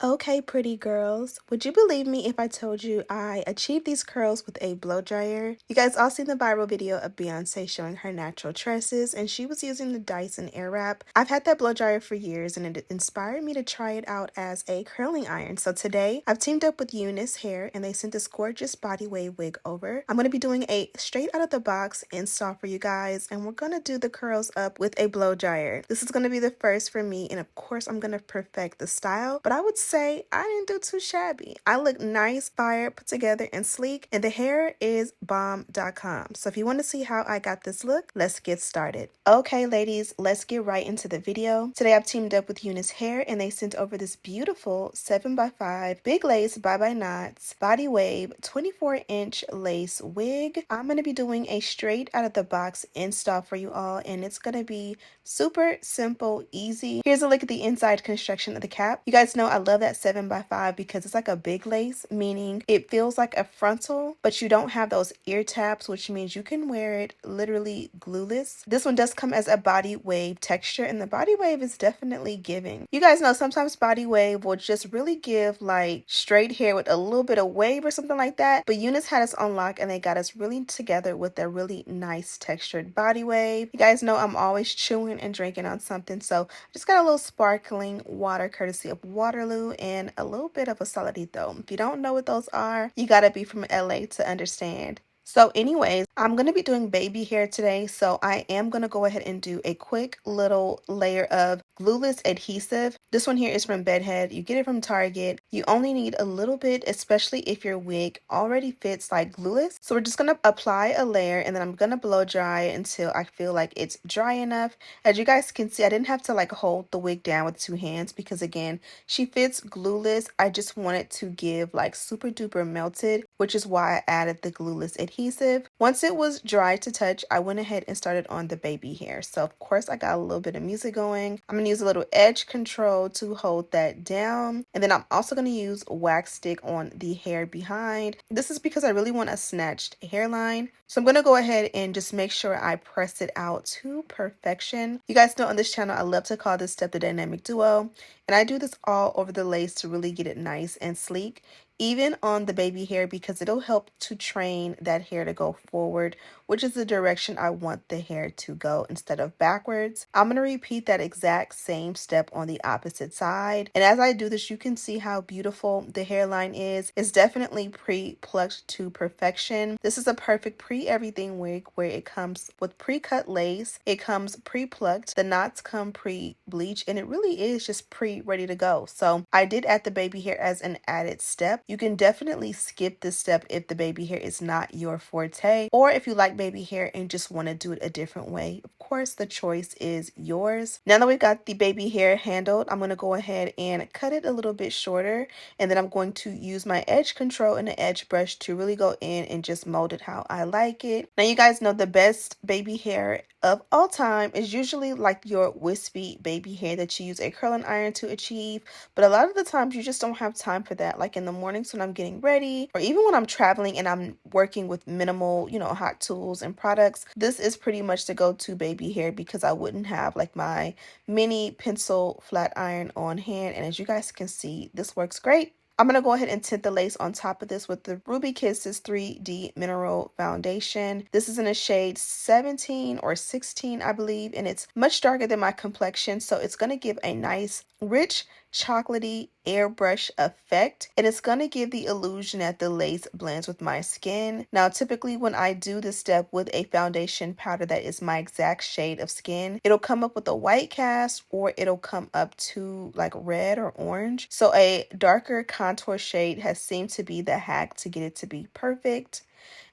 Okay, pretty girls. Would you believe me if I told you I achieved these curls with a blow dryer? You guys all seen the viral video of Beyonce showing her natural tresses, and she was using the Dyson Airwrap. I've had that blow dryer for years, and it inspired me to try it out as a curling iron. So today, I've teamed up with Unice Hair, and they sent this gorgeous body wave wig over. I'm going to be doing a straight out of the box install for you guys, and we're going to do the curls up with a blow dryer. This is going to be the first for me, and of course, I'm going to perfect the style, but I would say I didn't do too shabby. I look nice, fire, put together, and sleek, and the hair is bomb.com. So if you want to see how I got this look, let's get started. Okay, ladies, let's get right into the video. Today I've teamed up with Unice Hair, and they sent over this beautiful 7x5 big lace bye-bye knots body wave 24-inch lace wig. I'm going to be doing a straight out of the box install for you all, and it's going to be super simple, easy. Here's a look at the inside construction of the cap. You guys know I love that 7x5 because it's like a big lace, meaning it feels like a frontal, but you don't have those ear tabs, which means you can wear it literally glueless. This one does come as a body wave texture, and the body wave is definitely giving. You guys know sometimes body wave will just really give like straight hair with a little bit of wave or something like that, but Unice had us on lock and they got us really together with a really nice textured body wave. You guys know I'm always chewing and drinking on something, so I just got a little sparkling water courtesy of Waterloo and a little bit of a Saladito. If you don't know what those are, you gotta be from LA to understand. So anyways, I'm going to be doing baby hair today, so I am going to go ahead and do a quick little layer of glueless adhesive. This one here is from Bedeck. You get it from Target. You only need a little bit, especially if your wig already fits like glueless. So we're just going to apply a layer, and then I'm going to blow dry it until I feel like it's dry enough. As you guys can see, I didn't have to like hold the wig down with two hands because again, she fits glueless. I just wanted to give like super duper melted, which is why I added the glueless adhesive. Once it was dry to touch, I went ahead and started on the baby hair. So of course I got a little bit of music going. I'm going to use a little edge control to hold that down. And then I'm also going to use wax stick on the hair behind. This is because I really want a snatched hairline. So I'm going to go ahead and just make sure I press it out to perfection. You guys know on this channel, I love to call this step the dynamic duo. And I do this all over the lace to really get it nice and sleek, even on the baby hair, because it'll help to train that hair to go forward, which is the direction I want the hair to go instead of backwards. I'm going to repeat that exact same step on the opposite side. And as I do this, you can see how beautiful the hairline is. It's definitely pre-plucked to perfection. This is a perfect pre-everything wig where it comes with pre-cut lace. It comes pre-plucked. The knots come pre-bleached, and it really is just pre-ready to go. So I did add the baby hair as an added step. You can definitely skip this step if the baby hair is not your forte, or if you like baby hair and just want to do it a different way. Of course, the choice is yours. Now that we've got the baby hair handled, I'm going to go ahead and cut it a little bit shorter, and then I'm going to use my edge control and the edge brush to really go in and just mold it how I like it. Now you guys know the best baby hair of all time is usually like your wispy baby hair that you use a curling iron to achieve, but a lot of the times you just don't have time for that, like in the mornings when I'm getting ready, or even when I'm traveling and I'm working with minimal, hot tools and products. This is pretty much the go-to baby hair because I wouldn't have like my mini pencil flat iron on hand, and as you guys can see, this works great. I'm going to go ahead and tint the lace on top of this with the Ruby Kisses 3D Mineral Foundation. This is in a shade 17 or 16, I believe, and it's much darker than my complexion, so it's going to give a nice, rich, chocolatey airbrush effect, and it's going to give the illusion that the lace blends with my skin. Now typically when I do this step with a foundation powder that is my exact shade of skin, it'll come up with a white cast or it'll come up to like red or orange. So a darker contour shade has seemed to be the hack to get it to be perfect.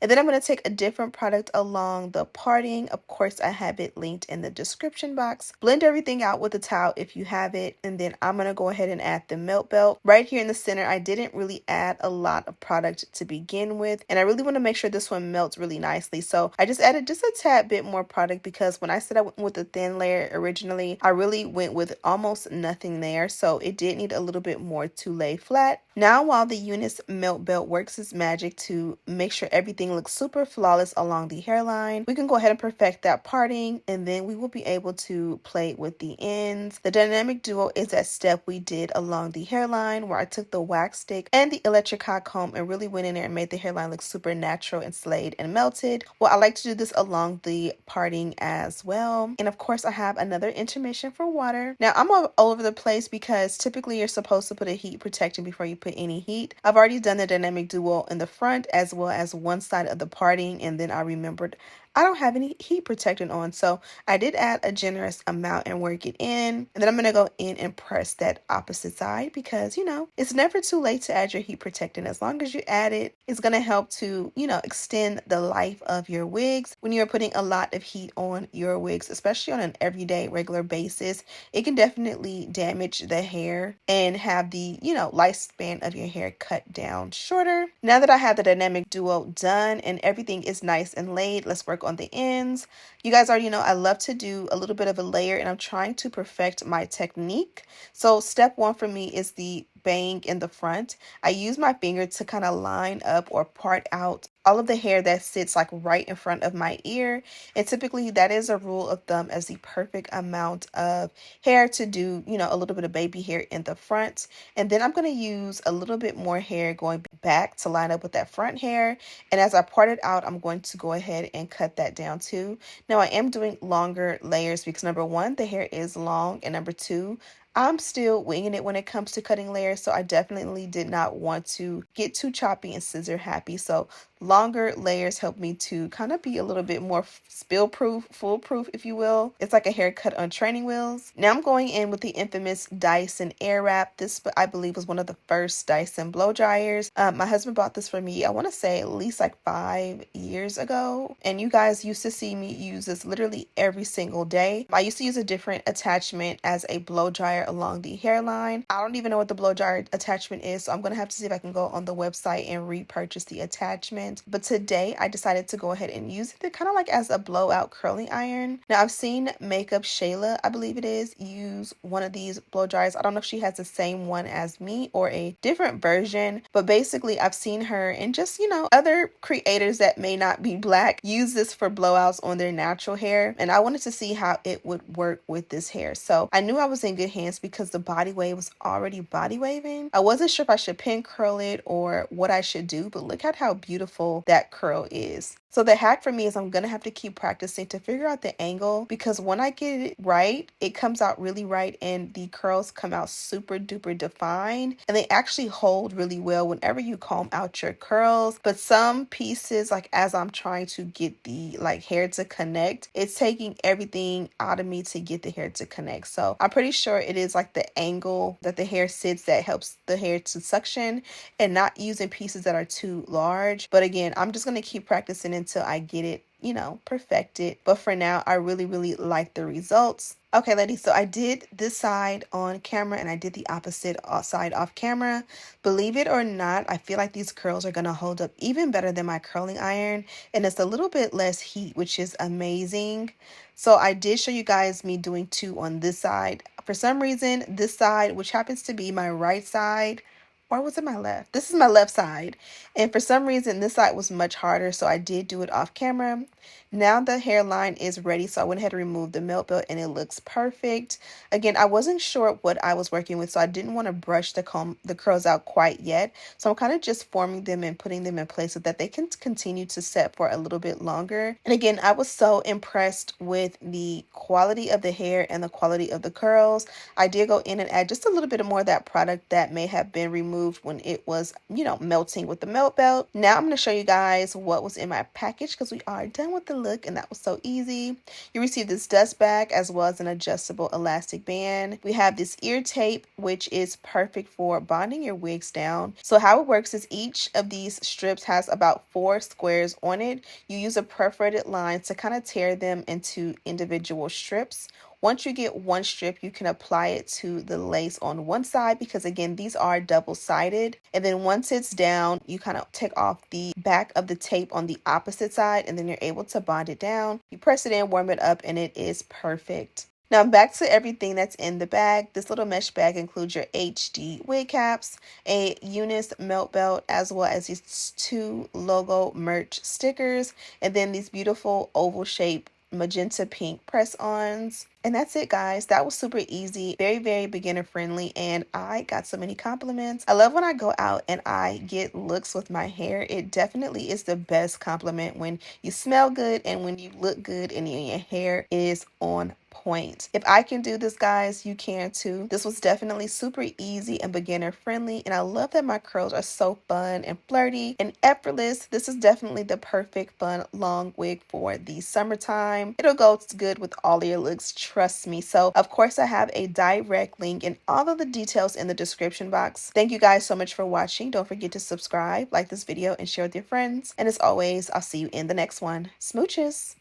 And then I'm going to take a different product along the parting. Of course, I have it linked in the description box. Blend everything out with a towel if you have it. And then I'm going to go ahead and add the melt belt. Right here in the center, I didn't really add a lot of product to begin with, and I really want to make sure this one melts really nicely. So I just added just a tad bit more product because when I said I went with a thin layer originally, I really went with almost nothing there. So it did need a little bit more to lay flat. Now, while the Unice melt belt works its magic to make sure everything everything looks super flawless along the hairline, we can go ahead and perfect that parting, and then we will be able to play with the ends. The dynamic duo is that step we did along the hairline where I took the wax stick and the electric hot comb and really went in there and made the hairline look super natural and slayed and melted. Well, I like to do this along the parting as well. And of course, I have another intermission for water. Now, I'm all over the place because typically you're supposed to put a heat protectant before you put any heat. I've already done the dynamic duo in the front as well as one side of the parting, and then I remembered I don't have any heat protectant on, so I did add a generous amount and work it in. And then I'm going to go in and press that opposite side because, you know, it's never too late to add your heat protectant. As long as you add it, it's going to help to, you know, extend the life of your wigs. When you're putting a lot of heat on your wigs, especially on an everyday regular basis, it can definitely damage the hair and have the, you know, lifespan of your hair cut down shorter. Now that I have the dynamic duo done and everything is nice and laid, let's work on the ends. You guys already know I love to do a little bit of a layer, and I'm trying to perfect my technique. So step one for me is the bang in the front. I use my finger to kind of line up or part out all of the hair that sits like right in front of my ear, and typically that is a rule of thumb as the perfect amount of hair to do, you know, a little bit of baby hair in the front. And then I'm going to use a little bit more hair going back to line up with that front hair, and as I part it out, I'm going to go ahead and cut that down too. Now I am doing longer layers because number one, the hair is long, and number two, I'm still winging it when it comes to cutting layers, so I definitely did not want to get too choppy and scissor happy. So longer layers help me to kind of be a little bit more spill proof, foolproof, if you will. It's like a haircut on training wheels. Now I'm going in with the infamous Dyson Airwrap. This, I believe, was one of the first Dyson blow dryers. My husband bought this for me, I want to say at least like 5 years ago. And you guys used to see me use this literally every single day. I used to use a different attachment as a blow dryer along the hairline. I don't even know what the blow dryer attachment is, so I'm going to have to see if I can go on the website and repurchase the attachment. But today I decided to go ahead and use it kind of like as a blowout curling iron. Now I've seen Makeup Shayla, I believe it is, use one of these blow dryers. I don't know if she has the same one as me or a different version, but basically I've seen her and just, you know, other creators that may not be black use this for blowouts on their natural hair, and I wanted to see how it would work with this hair. So I knew I was in good hands because the body wave was already body waving. I wasn't sure if I should pin curl it or what I should do, but look at how beautiful that curl is. So the hack for me is I'm going to have to keep practicing to figure out the angle, because when I get it right, it comes out really right and the curls come out super duper defined, and they actually hold really well whenever you comb out your curls. But some pieces, like as I'm trying to get the like hair to connect, it's taking everything out of me to get the hair to connect. So I'm pretty sure it is like the angle that the hair sits that helps the hair to suction, and not using pieces that are too large. But again, I'm just going to keep practicing until I get it, you know, perfected. But for now, I really like the results. Okay, ladies, so I did this side on camera and I did the opposite side off camera. Believe it or not, I feel like these curls are going to hold up even better than my curling iron, and it's a little bit less heat, which is amazing. So I did show you guys me doing 2 on this side. For some reason, this side, which happens to be my right side, or was it my left? This is my left side. And for some reason, this side was much harder, so I did do it off camera. Now the hairline is ready, so I went ahead and removed the melt belt, and it looks perfect. Again, I wasn't sure what I was working with, so I didn't want to brush the curls out quite yet. So I'm kind of just forming them and putting them in place so that they can continue to set for a little bit longer. And again, I was so impressed with the quality of the hair and the quality of the curls. I did go in and add just a little bit more of that product that may have been removed when it was, you know, melting with the melt belt. Now I'm going to show you guys what was in my package, because we are done with the look, and that was so easy. You receive this dust bag as well as an adjustable elastic band. We have this ear tape, which is perfect for bonding your wigs down. So how it works is each of these strips has about 4 squares on it. You use a perforated line to kind of tear them into individual strips. Once you get one strip, you can apply it to the lace on one side, because again, these are double-sided. And then once it's down, you kind of take off the back of the tape on the opposite side, and then you're able to bond it down. You press it in, warm it up, and it is perfect. Now back to everything that's in the bag. This little mesh bag includes your HD wig caps, a Unice melt belt, as well as these 2 logo merch stickers, and then these beautiful oval shaped magenta pink press-ons. And that's it, guys. That was super easy, very, very beginner friendly, and I got so many compliments. I love when I go out and I get looks with my hair. It definitely is the best compliment when you smell good and when you look good and your hair is on point. If I can do this, guys, you can too. This was definitely super easy and beginner friendly, and I love that my curls are so fun and flirty and effortless. This is definitely the perfect fun long wig for the summertime. It'll go good with all of your looks, trust me. So of course I have a direct link and all of the details in the description box. Thank you guys so much for watching. Don't forget to subscribe, like this video, and share with your friends. And as always, I'll see you in the next one. Smooches!